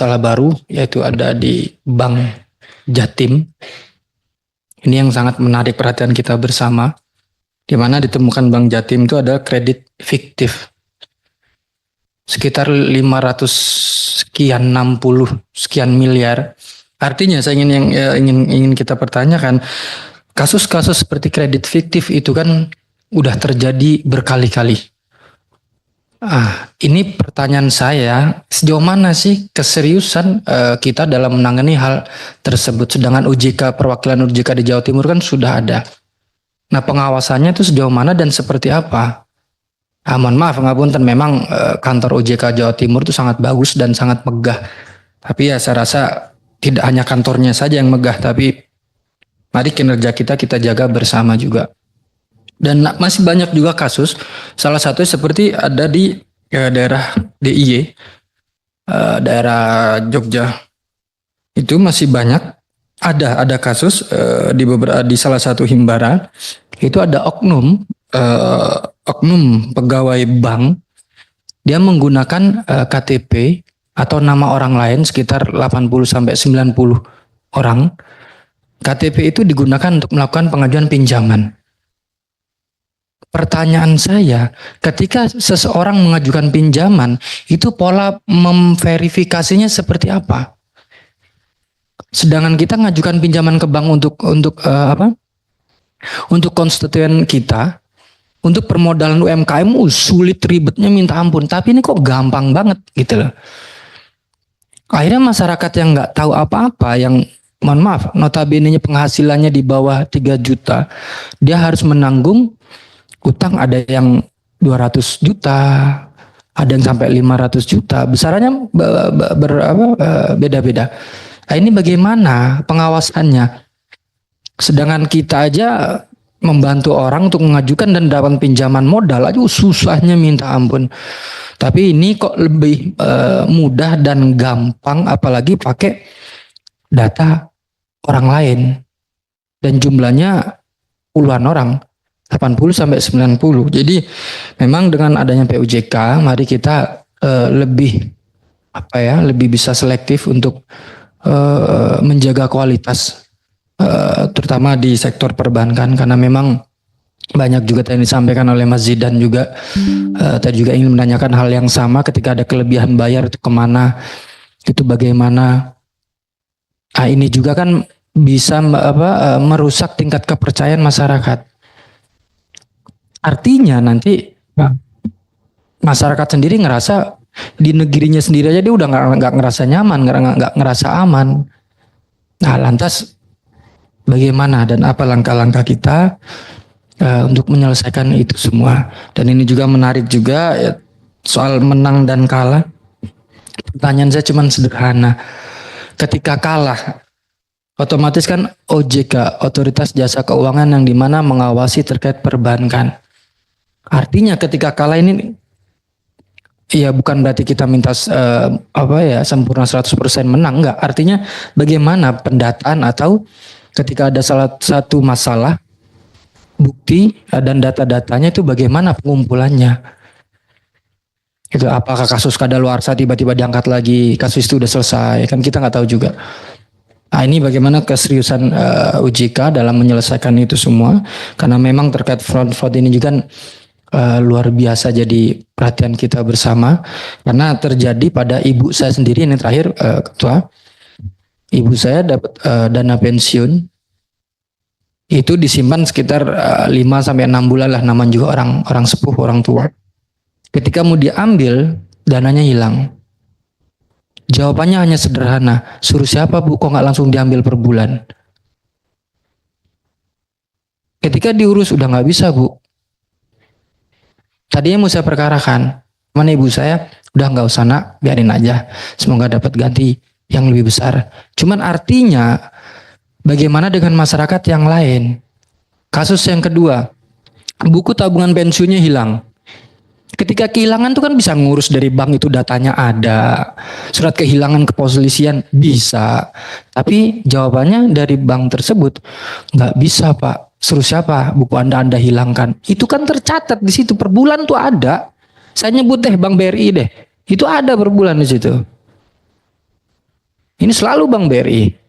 masalah baru, yaitu ada di Bank Jatim. Ini yang sangat menarik perhatian kita bersama, di mana ditemukan Bank Jatim itu ada kredit fiktif sekitar 500 sekian 60 sekian miliar. Artinya saya ingin kita pertanyakan, kasus-kasus seperti kredit fiktif itu kan udah terjadi berkali-kali. Ini pertanyaan saya, sejauh mana sih keseriusan kita dalam menangani hal tersebut? Sedangkan perwakilan OJK di Jawa Timur kan sudah ada. Nah, pengawasannya itu sejauh mana dan seperti apa? Mohon maaf, ngapunten, memang kantor OJK Jawa Timur itu sangat bagus dan sangat megah. Tapi ya saya rasa tidak hanya kantornya saja yang megah, tapi mari kinerja kita jaga bersama juga. Dan masih banyak juga kasus, salah satu seperti ada di daerah DIY, daerah Jogja. Itu masih banyak, ada kasus di salah satu himbara, itu ada oknum pegawai bank, dia menggunakan KTP atau nama orang lain sekitar 80-90 orang. KTP itu digunakan untuk melakukan pengajuan pinjaman. Pertanyaan saya, ketika seseorang mengajukan pinjaman, itu pola memverifikasinya seperti apa? Sedangkan kita mengajukan pinjaman ke bank untuk konstituen kita, untuk permodalan UMKM, sulit, ribetnya minta ampun. Tapi ini kok gampang banget gitu loh. Akhirnya masyarakat yang nggak tahu apa-apa, yang mohon maaf, notabene penghasilannya di bawah 3 juta, dia harus menanggung utang, ada yang 200 juta, ada yang sampai 500 juta, besarannya beda-beda. Nah, ini bagaimana pengawasannya? Sedangkan kita aja membantu orang untuk mengajukan dan dapat pinjaman modal aja susahnya minta ampun. Tapi ini kok lebih mudah dan gampang, apalagi pakai data orang lain. Dan jumlahnya puluhan orang. 80-90. Jadi memang dengan adanya POJK, mari kita lebih bisa selektif untuk menjaga kualitas, terutama di sektor perbankan, karena memang banyak juga yang disampaikan oleh Mas Zidan juga. Tadi juga ingin menanyakan hal yang sama, ketika ada kelebihan bayar itu kemana, itu bagaimana. Ini juga kan bisa merusak tingkat kepercayaan masyarakat. Artinya nanti masyarakat sendiri ngerasa di negerinya sendiri aja dia udah nggak ngerasa nyaman, nggak ngerasa aman. Nah, lantas bagaimana dan apa langkah-langkah kita untuk menyelesaikan itu semua? Dan ini juga menarik juga ya, soal menang dan kalah. Pertanyaan saya cuma sederhana. Ketika kalah, otomatis kan OJK, Otoritas Jasa Keuangan, yang dimana mengawasi terkait perbankan. Artinya ketika kalah ini, ya bukan berarti kita minta sempurna 100% menang, enggak. Artinya bagaimana pendataan, atau ketika ada salah satu masalah, bukti dan data-datanya itu bagaimana pengumpulannya. Itu apakah kasus kadaluarsa tiba-tiba diangkat lagi, kasus itu udah selesai, kan kita nggak tahu juga. Nah, ini bagaimana keseriusan OJK dalam menyelesaikan itu semua, karena memang terkait fraud ini juga luar biasa jadi perhatian kita bersama, karena terjadi pada ibu saya sendiri. Ini terakhir Ketua, ibu saya dapat dana pensiun itu disimpan sekitar 5-6 bulan lah, namanya juga orang sepuh, orang tua. Ketika mau diambil, dananya hilang. Jawabannya hanya sederhana, suruh siapa Bu, kok nggak langsung diambil per bulan? Ketika diurus udah nggak bisa Bu. Tadinya mau saya perkarakan, mana ibu saya, udah nggak usah nak, biarin aja, semoga dapat ganti yang lebih besar. Cuman artinya, bagaimana dengan masyarakat yang lain? Kasus yang kedua, buku tabungan pensiunnya hilang. Ketika kehilangan tuh kan bisa ngurus dari bank, itu datanya ada, surat kehilangan kepolisian bisa, tapi jawabannya dari bank tersebut nggak bisa Pak. Suruh siapa? Buku Anda hilangkan. Itu kan tercatat di situ per bulan tuh ada. Saya nyebut deh Bank BRI deh, itu ada per bulan di situ. Ini selalu Bank BRI.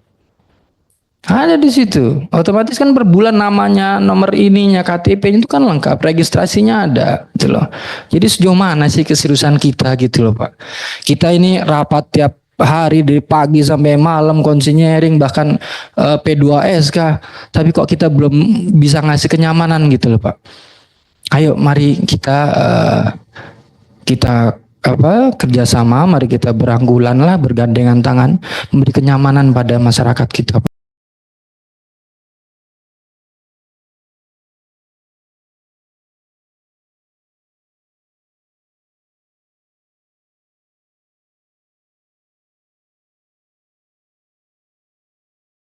Ada di situ. Otomatis kan per bulan namanya, nomor ininya, KTP itu kan lengkap, registrasinya ada gitu loh. Jadi sejauh mana sih keseriusan kita gitu loh Pak. Kita ini rapat tiap hari dari pagi sampai malam konsinyering bahkan P2S kah. Tapi kok kita belum bisa ngasih kenyamanan gitu loh Pak. Ayo mari kita kerjasama, mari kita beranggulan lah, bergandengan tangan, memberi kenyamanan pada masyarakat kita.